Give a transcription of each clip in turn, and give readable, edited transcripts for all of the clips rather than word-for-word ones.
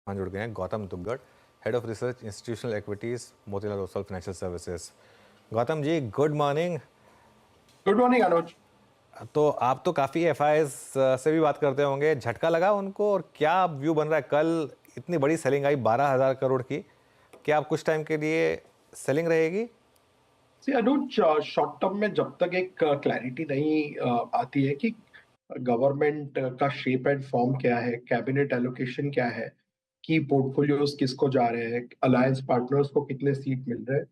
हाँ, जुड़ गए हैं Gautam Duggad, head of research institutional equities Motilal Oswal financial services. Gautam ji, good morning. Good morning Anuj. तो आप तो काफ़ी एफआईज से भी बात करते होंगे, झटका लगा उनको और क्या व्यू बन रहा है? कल इतनी बड़ी सेलिंग आई 12,000 करोड़ की, क्या आप कुछ टाइम के लिए सेलिंग रहेगी? सी अनुज, शॉर्ट टर्म में जब तक एक क्लैरिटी नहीं आती है कि गवर्नमेंट का शेप एंड फॉर्म क्या है, कैबिनेट एलोकेशन क्या है, की पोर्टफोलियोज किसको जा रहे हैं, अलायंस पार्टनर्स को कितने सीट मिल रहे हैं,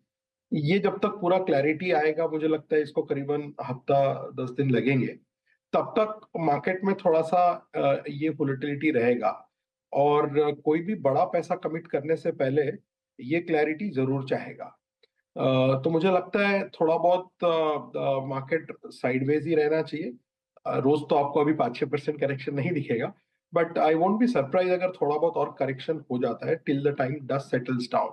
ये जब तक पूरा क्लैरिटी आएगा, मुझे लगता है इसको करीबन हफ्ता 10 दिन लगेंगे। तब तक मार्केट में थोड़ा सा ये वोलेटिलिटी रहेगा। और कोई भी बड़ा पैसा कमिट करने से पहले ये क्लैरिटी जरूर चाहेगा। तो मुझे लगता है थोड़ा बहुत मार्केट साइडवेज ही रहना चाहिए। रोज तो आपको अभी 5-6% करेक्शन नहीं दिखेगा, but I won't be surprise अगर थोड़ा बहुत और करेक्शन हो जाता है till the time dust settles down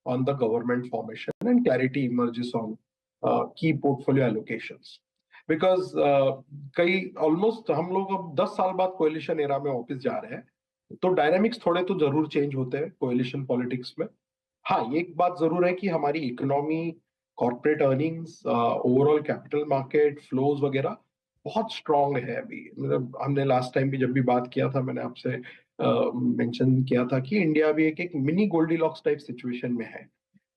on the government formation and clarity emerges on की पोर्टफोलियो एलोकेशंस। बिकॉज कई ऑलमोस्ट हम लोग अब 10 साल बाद कोएलिशन एरा में वापस जा रहे हैं, तो डायनामिक्स थोड़े तो जरूर चेंज होते हैं कोएलिशन पॉलिटिक्स में। हाँ, एक बात जरूर है कि हमारी economy, corporate earnings, overall capital market flows वगैरह बहुत स्ट्रांग है अभी। मतलब हमने लास्ट टाइम भी जब भी बात किया था, मैंने आपसे मेंशन किया था कि इंडिया भी एक एक मिनी गोल्डीलॉक्स टाइप सिचुएशन में है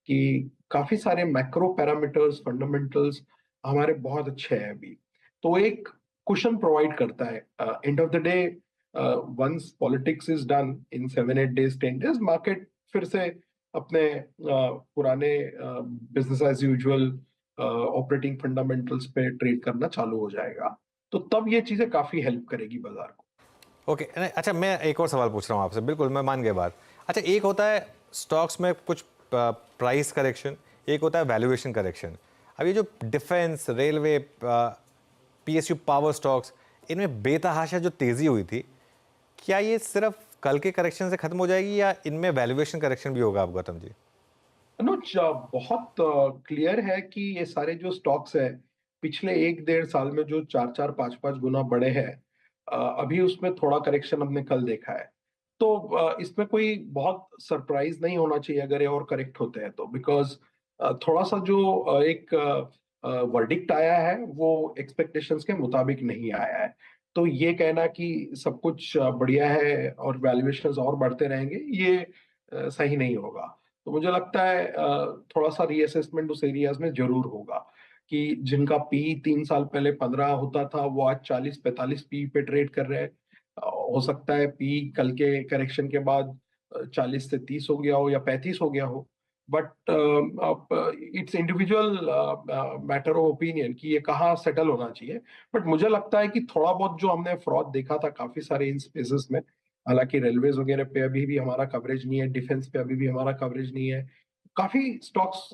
कि काफी सारे मैक्रो पैरामीटर्स, फंडामेंटल्स हमारे बहुत अच्छे हैं अभी। तो एक कुशन प्रोवाइड करता है। End of the day, once politics is done in 7-8 days, 10 days, market फिर से अपने पुराने business as usual operating fundamentals पे ट्रेड करना चालू हो जाएगा। तो तब ये चीजें काफी हेल्प करेगी बाजार को। ओके, अच्छा मैं एक और सवाल पूछ रहा हूँ आपसे, बिल्कुल मैं मान गया बात। अच्छा, एक होता है स्टॉक्स में कुछ प्राइस करेक्शन, एक होता है वैल्यूएशन करेक्शन। अब ये जो defence, railway, PSU power stocks, इनमें बेतहाशा जो तेज़ी हुई थी, क्या ये सिर्फ कल के करेक्शन से खत्म हो जाएगी या इनमें वैल्यूएशन करेक्शन भी होगा? आप गौतम जी। अनुज, बहुत क्लियर है कि ये सारे जो स्टॉक्स है पिछले 1-1.5 साल में जो 4-4, 5-5 गुना बढ़े हैं, अभी उसमें थोड़ा करेक्शन हमने कल देखा है। तो इसमें कोई बहुत सरप्राइज नहीं होना चाहिए अगर ये और करेक्ट होते हैं तो। बिकॉज थोड़ा सा जो एक वर्डिक्ट आया है वो एक्सपेक्टेशंस के मुताबिक नहीं आया है। तो ये कहना कि सब कुछ बढ़िया है और वैल्यूएशंस और बढ़ते रहेंगे, ये सही नहीं होगा। तो मुझे लगता है थोड़ा सा रीअसेसमेंट उस एरियाज में जरूर होगा कि जिनका पी 3 साल पहले 15 होता था, वो आज 40-45 पी पे ट्रेड कर रहे हैं। हो सकता है पी कल के करेक्शन के बाद 40 से 30 हो गया हो या 35 हो गया हो। But it's individual matter of opinion कि ये कहाँ सेटल होना चाहिए। बट मुझे लगता है कि थोड़ा बहुत जो हमने फ्रॉड देखा था काफी सारे इन स्पेसेस में, हालांकि रेलवेज वगैरह पे अभी भी हमारा कवरेज नहीं है, डिफेंस पे अभी भी हमारा कवरेज नहीं है। काफी स्टॉक्स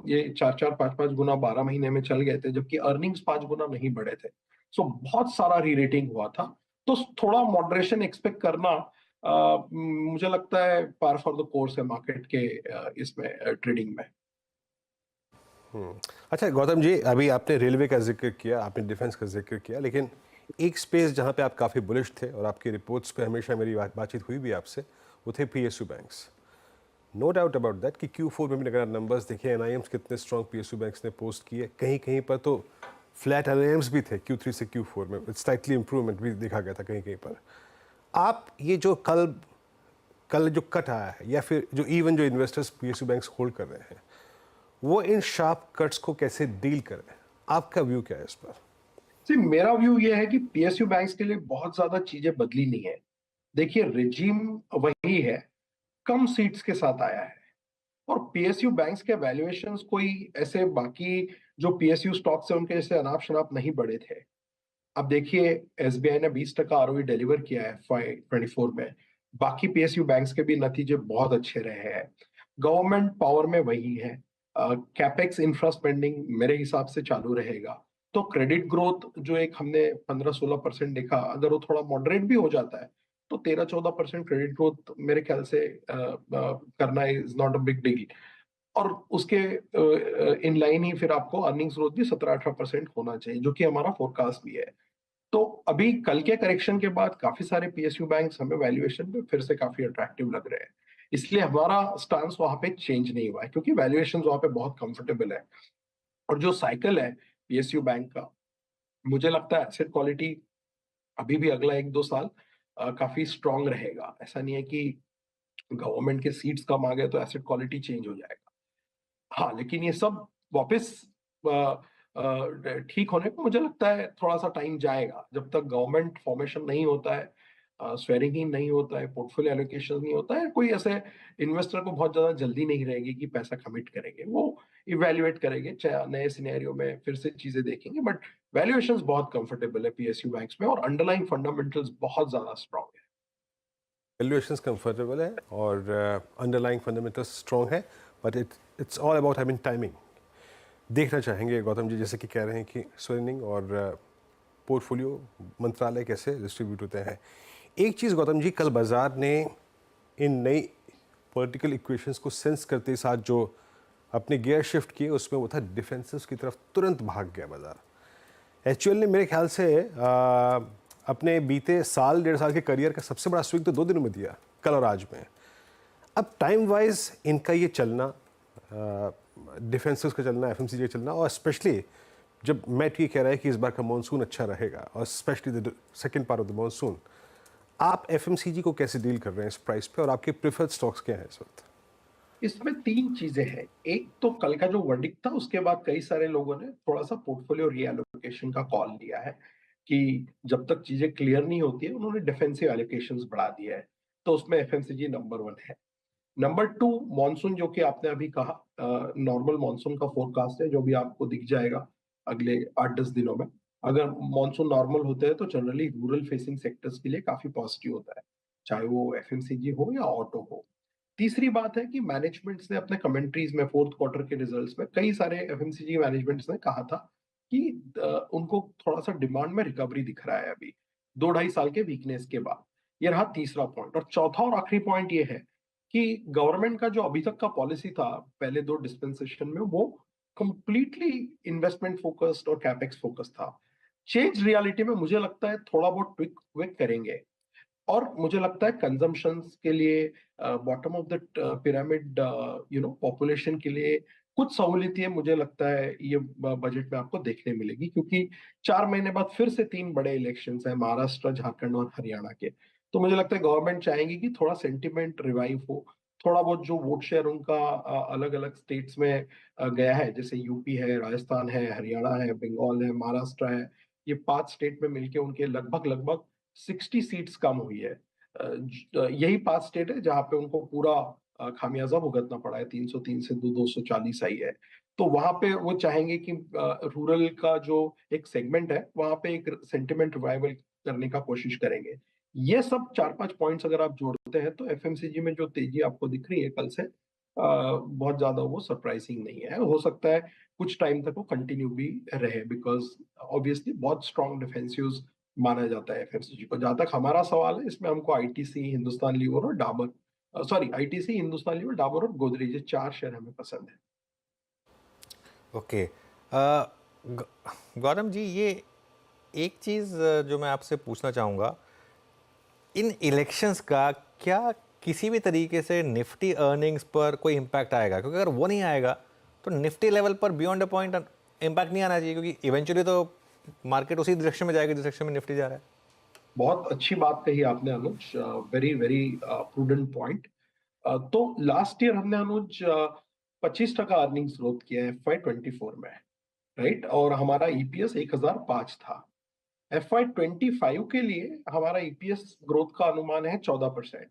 ये 4-4, 5-5 गुना 12 महीने में चल गए थे, जबकि अर्निंग्स 5 गुना नहीं बढ़े थे। सो बहुत सारा री रेटिंग हुआ था। तो थोड़ा मॉडरेशन एक्सपेक्ट करना मुझे लगता है पार फॉर द कोर्स है मार्केट के इसमें ट्रेडिंग में। अच्छा गौतम जी, अभी आपने रेलवे का जिक्र किया, आपने डिफेंस का जिक्र किया, लेकिन एक स्पेस जहाँ पे आप काफ़ी बुलिश थे और आपकी रिपोर्ट्स पे हमेशा मेरी बातचीत हुई भी आपसे, वो थे PSU banks. No doubt about that कि Q4 में भी अगर नंबर्स देखें, एनआईएम्स कितने स्ट्रॉन्ग पीएसयू बैंक्स ने पोस्ट किए, कहीं कहीं पर तो फ्लैट एनआईएम्स भी थे Q3 से Q4 में, स्लाइटली इंप्रूवमेंट भी देखा गया था कहीं कहीं पर। आप ये जो कल कल जो कट आया है, या फिर जो इवन जो इन्वेस्टर्स पीएसयू बैंक्स होल्ड कर रहे हैं, वो इन शार्प कट्स को कैसे डील करें? आपका व्यू क्या है इस पर? सी, मेरा व्यू ये है कि पीएसयू बैंक्स के लिए बहुत ज्यादा चीजें बदली नहीं है। देखिए, रिजीम वही है, कम सीट्स के साथ आया है। और पीएसयू बैंक्स के वैल्यूएशंस कोई ऐसे बाकी जो पीएसयू स्टॉक्स है उनके जैसे अनाप शनाप नहीं बढ़े थे। अब देखिए, एसबीआई ने 20% आरओई डिलीवर किया है FY 24 में। बाकी पीएसयू बैंक्स के भी नतीजे बहुत अच्छे रहे हैं। गवर्नमेंट पावर में वही है। कैपेक्स इंफ्रा स्पेंडिंग मेरे हिसाब से चालू रहेगा। तो क्रेडिट ग्रोथ जो एक हमने 15-16% देखा, अगर वो थोड़ा मॉडरेट भी हो जाता है तो 13-14% क्रेडिट ग्रोथ मेरे ख्याल से करना is not a big deal. और उसके इन लाइन ही फिर आपको अर्निंग्स ग्रोथ भी 17-18% होना चाहिए, जो कि हमारा फोरकास्ट भी है। तो अभी कल के करेक्शन के बाद काफी सारे पीएसयू बैंक्स हमें वैल्यूएशन पे फिर से काफी अट्रैक्टिव लग रहे हैं। इसलिए हमारा स्टांस वहां पे चेंज नहीं हुआ है, क्योंकि वैल्यूएशन वहां पे बहुत कंफर्टेबल है। और जो साइकिल है पीएसयू बैंक का, मुझे लगता है एसेट क्वालिटी अभी भी अगला 1-2 साल काफी स्ट्रांग रहेगा। ऐसा नहीं है कि गवर्नमेंट के सीट्स कम आ गए तो एसेट क्वालिटी चेंज हो जाएगा। हाँ, लेकिन ये सब वापस ठीक होने को मुझे लगता है थोड़ा सा टाइम जाएगा। जब तक गवर्नमेंट फॉर्मेशन नहीं होता है, स्वेरिंग इन नहीं होता है, पोर्टफोलियो एलोकेशन नहीं होता है, कोई ऐसे इन्वेस्टर को बहुत ज्यादा जल्दी नहीं रहेगी कि पैसा कमिट करेंगे। वो इवेल्युएट करेंगे, चाहे नए सिनेरियो में फिर से चीजें देखेंगे। बट वैल्यूएशंस बहुत कंफर्टेबल है पीएसयू बैंक्स में, और अंडरलाइंग फंडामेंटल्स बहुत ज्यादा स्ट्रांग है। वैल्यूएशंस कंफर्टेबल है और अंडरलाइंग फंडामेंटल्स स्ट्रॉन्ग है, but it's all about having timing. देखना चाहेंगे गौतम जी, जैसे कि कह रहे हैं कि स्विनिंग और पोर्टफोलियो मंत्रालय कैसे डिस्ट्रीब्यूट होते हैं। एक चीज़ गौतम जी, कल बाजार ने इन नई पॉलिटिकल इक्वेशंस को सेंस करते साथ जो अपने गियर शिफ्ट किए, उसमें वो था डिफेंसिव की तरफ तुरंत भाग गया बाजार। एचयूएल ने मेरे ख्याल से अपने बीते साल 1.5 साल के करियर का सबसे बड़ा स्विंग तो 2 दिनों में दिया, कल और आज में। अब टाइम वाइज इनका ये चलना, डिफेंसिव का चलना, एफएमसीजी का चलना, और स्पेशली जब मैट ये कह रहा है कि इस बार का मानसून अच्छा रहेगा, और specially the second part of the monsoon, आप एफएमसीजी को कैसे डील कर रहे हैं इस प्राइस पे, और आपके प्रेफर्ड स्टॉक्स क्या हैं इस वक्त? इसमें 3 चीजें हैं। एक तो कल का जो वर्डिक्ट था, उसके बाद कई सारे लोगों ने थोड़ा सा पोर्टफोलियो रीएलोकेशन का कॉल लिया है कि जब तक चीजें क्लियर नहीं होती है, उन्होंने डिफेंसिव एलोकेशंस बढ़ा दिया है। तो उसमें एफएमसीजी नंबर 1 है। नंबर 2, मॉनसून, जो कि आपने अभी कहा, नॉर्मल मॉनसून का फोरकास्ट है जो भी आपको दिख जाएगा अगले 8-10 दिनों में। अगर मॉनसून नॉर्मल होते हैं तो जनरली रूरल फेसिंग सेक्टर्स के लिए काफी पॉजिटिव होता है, चाहे वो एफएमसीजी हो या ऑटो हो। तीसरी बात है कि मैनेजमेंट्स ने अपने कमेंट्रीज में फोर्थ क्वार्टर के रिजल्ट्स में, कई सारे एफएमसीजी मैनेजमेंट्स ने कहा था कि उनको थोड़ा सा डिमांड में रिकवरी दिख रहा है अभी 2-2.5 साल के वीकनेस के बाद। ये रहा तीसरा पॉइंट। और चौथा और आखिरी पॉइंट ये है कि गवर्नमेंट का जो अभी तक का पॉलिसी था पहले 2 डिस्पेंसेशन में, वो कंप्लीटली इन्वेस्टमेंट फोकस्ड और कैपेक्स फोकस्ड था। चेंज रियलिटी में मुझे लगता है थोड़ा बहुत ट्विक विक करेंगे। और मुझे लगता है कंजम्पशंस के लिए, bottom of the pyramid population के लिए कुछ सहूलियतें मुझे लगता है ये बजट में आपको देखने मिलेगी, क्योंकि 4 महीने बाद फिर से 3 बड़े इलेक्शंस हैं, महाराष्ट्र, झारखंड और हरियाणा के। तो मुझे लगता है गवर्नमेंट चाहेगी कि थोड़ा सेंटिमेंट रिवाइव हो, थोड़ा बहुत जो वोट शेयर उनका अलग अलग स्टेट्स में गया है, जैसे यूपी है, राजस्थान है, हरियाणा है, बंगाल है, महाराष्ट्र है, ये 5 स्टेट में मिलके उनके लगभग लगभग 60 सीट्स कम हुई है। यही 5 स्टेट है जहां पे उनको पूरा खामियाजा भुगतना पड़ा है, 303 से 240 आई है। तो वहां पे वो चाहेंगे कि रूरल का जो एक सेगमेंट है, वहां पे एक सेंटिमेंट रिवाइवल करने का कोशिश करेंगे। ये सब 4-5 पॉइंट्स अगर आप जोड़ते हैं, तो एफएमसीजी में जो तेजी आपको दिख रही है कल से, बहुत ज्यादा वो सरप्राइजिंग नहीं है। हो सकता है कुछ टाइम तक वो कंटिन्यू भी रहे, बिकॉज ऑब्वियसली बहुत स्ट्रॉन्ग डिफेंसिव्स माना जाता है एफएमसीजी को। जहां तक हमारा सवाल है, इसमें हमको आईटीसी, हिंदुस्तान लीवर और Dabur, sorry, ITC, Hindustan Lever, Dabur और गोदरेज, ये 4 शेयर हमें पसंद है। ओके, गौतम जी, ये एक चीज़ जो मैं आपसे पूछना चाहूँगा, इन इलेक्शंस का क्या किसी भी तरीके से निफ्टी अर्निंग्स पर कोई इम्पैक्ट आएगा? क्योंकि अगर वो नहीं आएगा तो निफ्टी लेवल पर बियॉन्ड अ पॉइंट इम्पैक्ट नहीं आना चाहिए, क्योंकि इवेंचुअली तो मार्केट उसी डायरेक्शन में जाएगा जिस डायरेक्शन में निफ्टी जा रहा है। बहुत अच्छी बात कही आपने अनुज, वेरी वेरी प्रूडेंट पॉइंट। तो लास्ट ईयर हमने अनुज 25% अर्निंग्स ग्रोथ किया है FY24 में, राइट? और हमारा ईपीएस 1005 था। FY25 के लिए हमारा ईपीएस ग्रोथ का अनुमान है 14%,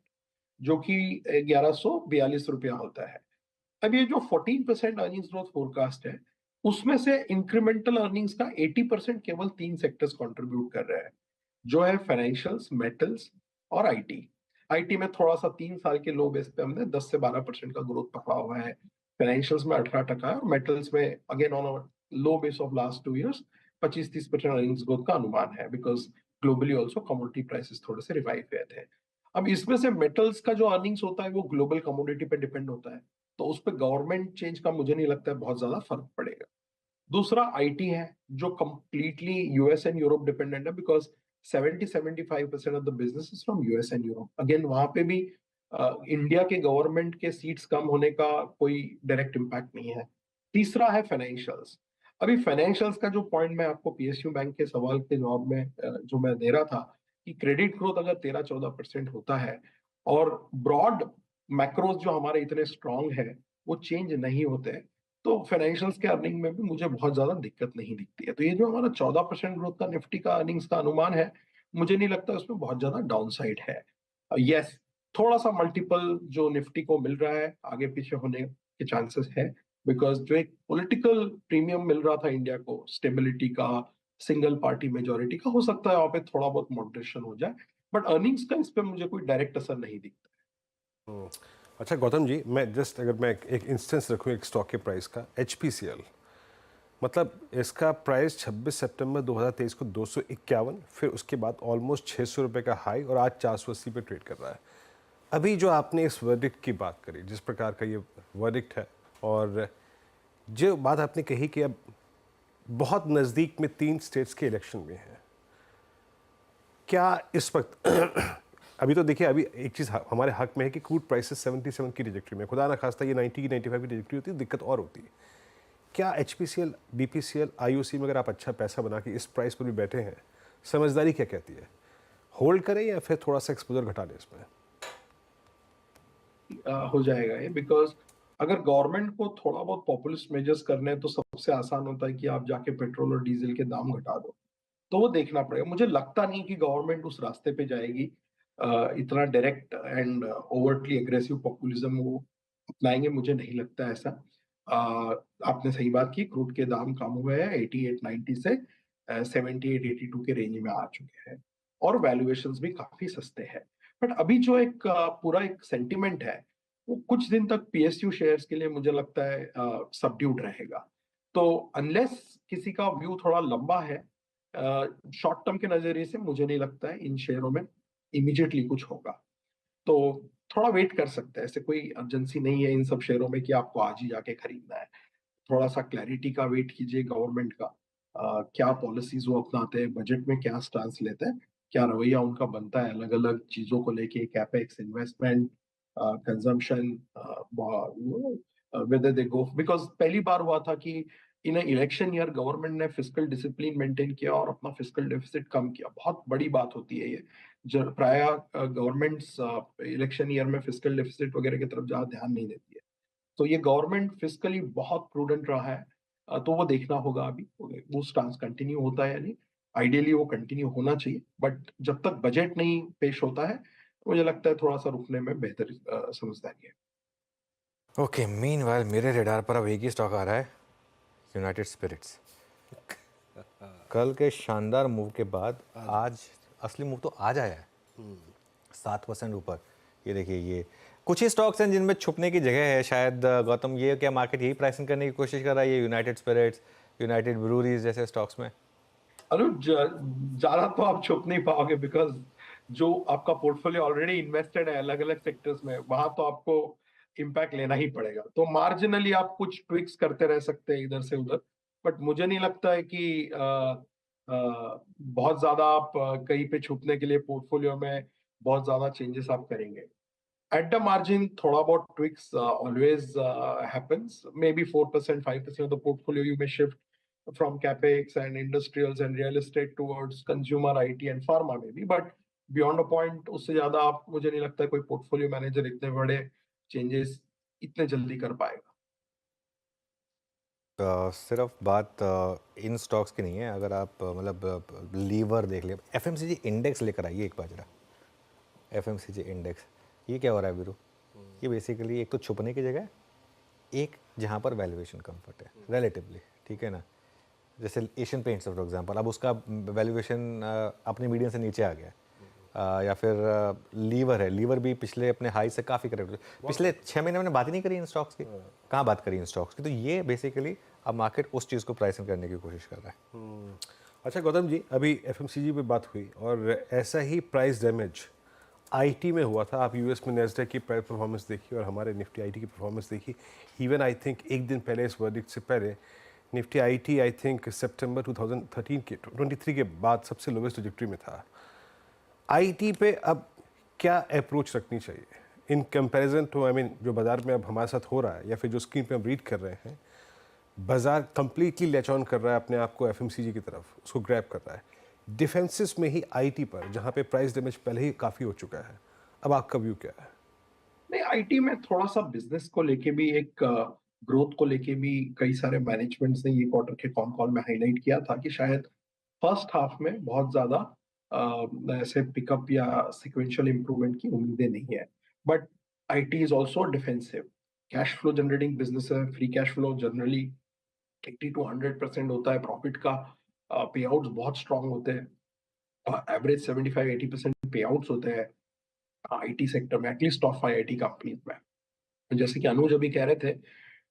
जो कि 1142 रुपया होता है। अब ये जो 14% अर्निंग्स ग्रोथ फोरकास्ट है, उसमें से इंक्रीमेंटल अर्निंग्स का 80% केवल 3 सेक्टर्स कंट्रीब्यूट कर रहे हैं, जो है फाइनेंशियल्स, मेटल्स और आईटी। आईटी में थोड़ा सा 3 साल के लो बेस पे हमने 10 से 12% का ग्रोथ पकड़ा हुआ है। फाइनेंशियल्स में 18% है, और मेटल्स में again on low base of last 2 years 25-30% earnings growth का अनुमान है, because globally also commodity prices थोड़े से रिवाइव हुए थे। अब इसमें से मेटल्स का जो अर्निंग्स होता है वो ग्लोबल कमोडिटी पे डिपेंड होता है, तो उस पर गवर्नमेंट चेंज का मुझे नहीं लगता है बहुत ज्यादा फर्क पड़ेगा। दूसरा आईटी है जो completely US and Europe dependent है, because 70-75% of the business is from US and Europe. Again वहां पे भी इंडिया के गवर्नमेंट के सीट्स कम होने का कोई डायरेक्ट इम्पैक्ट नहीं है। तीसरा है फाइनेंशियल्स। अभी फाइनेंशियल्स का जो पॉइंट मैं आपको पीएसयू बैंक के सवाल के जवाब में जो मैं दे रहा था कि क्रेडिट ग्रोथ अगर 13-14% होता है और ब्रॉड मैक्रोज जो हमारे इतने स्ट्रांग है वो चेंज नहीं होते, तो फाइनेंशियल्स के अर्निंग में भी मुझे बहुत ज्यादा दिक्कत नहीं दिखती है। तो ये जो हमारा 14% ग्रोथ का निफ्टी का अर्निंग्स का अनुमान है, मुझे नहीं लगता उसमें बहुत ज्यादा डाउन साइड है। यस, थोड़ा सा मल्टीपल जो निफ्टी को मिल रहा है आगे पीछे होने के चांसेस है, बिकॉज जो एक पॉलिटिकल प्रीमियम मिल रहा था इंडिया को स्टेबिलिटी का, सिंगल पार्टी मेजोरिटी का, हो सकता है वहां पे थोड़ा बहुत मॉडरेशन हो जाए, बट अर्निंग्स का इस पे मुझे कोई डायरेक्ट असर नहीं दिखता। अच्छा गौतम जी, मैं जस्ट अगर मैं एक इंस्टेंस रखूँ एक स्टॉक के प्राइस का, HPCL, मतलब इसका प्राइस 26 सितंबर 2023 को 251, फिर उसके बाद ऑलमोस्ट 600 रुपये का हाई और आज 480 पे ट्रेड कर रहा है। अभी जो आपने इस वर्डिक्ट की बात करी, जिस प्रकार का ये वर्डिक्ट है, और जो बात आपने कही कि अब बहुत नज़दीक में 3 स्टेट्स के इलेक्शन में है, क्या इस वक्त अभी तो देखिए, अभी एक चीज़ हमारे हक में है कि क्रूड प्राइसेस 77 की ट्रैजेक्टरी में, खुदा ना खास्ता ये 90 की 95 की ट्रैजेक्टरी होती है, दिक्कत और होती है। क्या HPCL, BPCL, IOC में अगर आप अच्छा पैसा बना के इस प्राइस पर भी बैठे हैं, समझदारी क्या कहती है, होल्ड करें या फिर थोड़ा सा एक्सपोजर घटा लें इसमें? हो जाएगा ये, बिकॉज अगर गवर्नमेंट को थोड़ा बहुत पॉपुलिस्ट मेजर्स करने हैं तो सबसे आसान होता है कि आप जाके पेट्रोल और डीजल के दाम घटा दो। तो वो देखना पड़ेगा। मुझे लगता नहीं कि गवर्नमेंट उस रास्ते पे जाएगी। इतना direct and overtly aggressive populism वो अपनाएंगे, मुझे नहीं लगता ऐसा। आपने सही बात की, क्रूड के दाम कम हुए हैं 88-90 से 78-82 के रेंज में आ चुके हैं और वैल्यूएशंस भी काफी सस्ते हैं। बट अभी जो एक पूरा एक सेंटिमेंट है वो कुछ दिन तक पीएसयू शेयर्स के लिए मुझे लगता है सबड्यूड रहेगा। तो अनलेस किसी का व्यू थोड़ा लंबा है, शॉर्ट टर्म के नजरिए से मुझे नहीं लगता है इन शेयरों में इमीडिएटली कुछ होगा। तो थोड़ा वेट कर सकते हैं, ऐसे कोई अर्जेंसी नहीं है इन सब शेयरों में कि आपको आज ही जाके खरीदना है। थोड़ा सा क्लैरिटी का वेट कीजिए गवर्नमेंट का, क्या पॉलिसीज वो अपनाते हैं, बजट में क्या स्टांस लेते हैं, क्या रवैया उनका बनता है अलग अलग चीजों को लेके, capex, investment, consumption, whether they go. Because पहली बार हुआ था कि इन इलेक्शन ईयर गवर्नमेंट ने फिस्कल डिसिप्लिन मेंटेन किया और अपना फिस्कल डेफिसिट कम किया। बहुत बड़ी बात होती है ये। जो प्राय गवर्नमेंट्स इलेक्शन ईयर में फिस्कल डेफिसिट वगैरह की तरफ ज्यादा ध्यान नहीं देती है। तो ये गवर्नमेंट फिस्कली बहुत प्रूडेंट रहा है। तो वो देखना होगा अभी वो स्टांस कंटिन्यू होता है या नहीं। आइडियली वो कंटिन्यू होना चाहिए, बट जब तक बजट नहीं पेश होता है मुझे लगता है थोड़ा सा रुकने में बेहतर समझदारी है। ओके, मीनवाइल मेरे रेडार पर अब एक ही स्टॉक आ रहा है, यूनाइटेड स्पिरिट्स। कल के शानदार मूव के बाद आज असली मूव तो आज आया है, 7% ऊपर। ये देखिए, ये कुछ ही स्टॉक्स हैं जिनमें छुपने की जगह है शायद। गौतम, ये क्या मार्केट यही प्राइसिंग करने की कोशिश कर रहा है, ये यूनाइटेड स्पिरिट्स, यूनाइटेड ब्रूरीज जैसे स्टॉक्स में? अनुज, ज्यादा तो आप छुप नहीं पाओगे, बिकॉज जो आपका पोर्टफोलियो ऑलरेडी इन्वेस्टेड है अलग अलग सेक्टर्स में, वहां तो आपको इम्पैक्ट लेना ही पड़ेगा। तो मार्जिनली आप कुछ ट्विक्स करते रह सकते हैं इधर से उधर, बट मुझे नहीं लगता है कि बहुत ज्यादा आप कहीं पे छुपने के लिए पोर्टफोलियो में बहुत ज्यादा चेंजेस आप करेंगे। At the margin, थोड़ा बहुत tweaks always happens. Maybe 4%, 5% of the portfolio you may shift from capex and industrials and real estate towards consumer, IT and pharma maybe. But beyond a point, उससे ज्यादा आप, मुझे नहीं लगता है कोई portfolio manager इतने बड़े changes इतने जल्दी कर पाएगा। सिर्फ बात इन स्टॉक्स की नहीं है। अगर आप मतलब लीवर देख ले, एफएमसीजी इंडेक्स लेकर आइए एक बार जरा। एफएमसीजी इंडेक्स, ये क्या हो रहा है वीरू? ये बेसिकली एक तो छुपने की जगह है, एक जहाँ पर वैल्यूएशन कंफर्ट है रिलेटिवली, ठीक है ना। जैसे एशियन पेंट्स फॉर एग्जांपल, अब उसका वैल्यूएशन अपने मीडियन से नीचे आ गया है। या फिर लीवर है, लीवर भी पिछले अपने हाई से काफ़ी करीब। पिछले 6 महीने मैंने बात ही नहीं करी इन स्टॉक्स की, कहाँ बात करी इन स्टॉक्स की। तो ये बेसिकली अब मार्केट उस चीज़ को प्राइसिंग करने की कोशिश कर रहा है। अच्छा गौतम जी, अभी FMCG पे बात हुई और ऐसा ही प्राइस डैमेज IT में हुआ था। आप US में नैस्डैक की परफॉर्मेंस देखी और हमारे निफ्टी IT की परफॉर्मेंस देखी। इवन आई थिंक एक दिन पहले, इस वर्डिक्ट से पहले, निफ्टी आईटी आई थिंक सितंबर 2023 के बाद सबसे लोवेस्ट ट्रैजेक्टरी में था। आईटी पे अब क्या अप्रोच रखनी चाहिए in comparison to I mean जो बाजार में अब हमारे साथ हो रहा है, या फिर जो स्क्रीन पे हम रीड कर रहे हैं, बाजार कंप्लीटली लैच ऑन कर रहा है अपने आप को एफएमसीजी की तरफ, उसको ग्रैब कर रहा है। डिफेंसेस में ही आईटी पर जहां पे प्राइस डैमेज पहले ही काफ़ी हो चुका है, अब आपका व्यू क्या है? नहीं, आईटी में थोड़ा सा बिजनेस को लेके भी एक ग्रोथ को लेके भी कई सारे मैनेजमेंट्स ने ये क्वार्टर के कॉन कॉल में हाईलाइट किया था कि शायद फर्स्ट हाफ में बहुत ज्यादा ऐसे पिकअप या सिक्वेंशियल इंप्रूवमेंट की उम्मीदें नहीं है। But IT is also defensive, cash flow generating business है, free cash flow generally 80 to 100% होता है प्रॉफिट का, पे आउट्स बहुत स्ट्रांग होते हैं, एवरेज 75-80% पे आउट्स होते हैं आईटी सेक्टर में, एटलीस्ट टॉप 5 आईटी कंपनीज में। जैसे कि अनुज अभी कह रहे थे,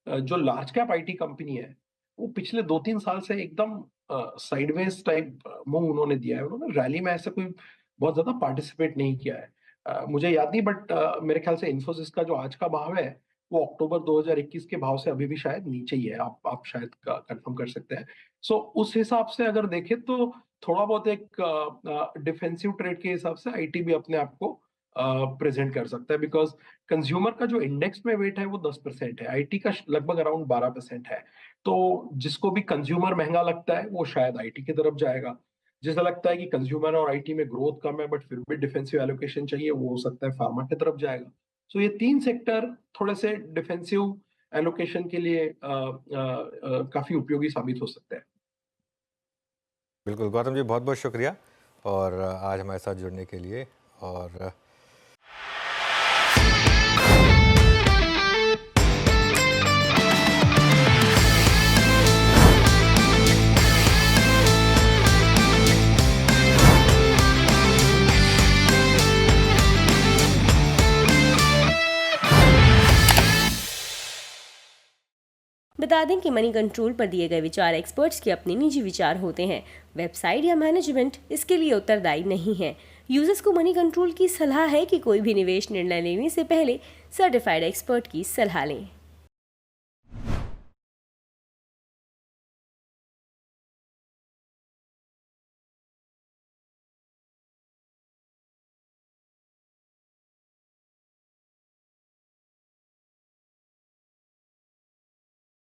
जो लार्ज कैप आईटी कंपनी है वो पिछले 2-3 साल से एकदम साइडवेज टाइप मूव उन्होंने दिया है। उन्होंने रैली में ऐसा कोई बहुत ज्यादा पार्टिसिपेट नहीं किया है। मुझे याद नहीं, बट मेरे ख्याल से इन्फोसिस का जो आज का भाव है वो अक्टूबर 2021 के भाव से अभी भी शायद नीचे ही है। आप शायद कंफर्म कर सकते हैं। सो उस हिसाब से अगर देखें तो थोड़ा बहुत एक डिफेंसिव ट्रेड के हिसाब से आईटी भी अपने आप को प्रेजेंट कर सकता है, बिकॉज कंज्यूमर का जो इंडेक्स में वेट है वो 10% है, आईटी का लगभग अराउंड 12% है। तो जिसको भी कंज्यूमर महंगा लगता है वो शायद आईटी की तरफ जाएगा, जिसे लगता है कि कंज्यूमर और आईटी में ग्रोथ कम है बट फिर भी डिफेंसिव एलोकेशन चाहिए, वो हो सकता है फार्मा की तरफ जाएगा। सो ये 3 सेक्टर थोड़े से डिफेंसिव एलोकेशन के लिए काफी उपयोगी साबित हो सकते हैं। बिल्कुल गौतम जी, बहुत बहुत शुक्रिया और आज हमारे साथ जुड़ने के लिए। और बता दें कि मनी कंट्रोल पर दिए गए विचार एक्सपर्ट्स के अपने निजी विचार होते हैं। वेबसाइट या मैनेजमेंट इसके लिए उत्तरदायी नहीं है। यूजर्स को मनी कंट्रोल की सलाह है कि कोई भी निवेश निर्णय लेने से पहले सर्टिफाइड एक्सपर्ट की सलाह लें।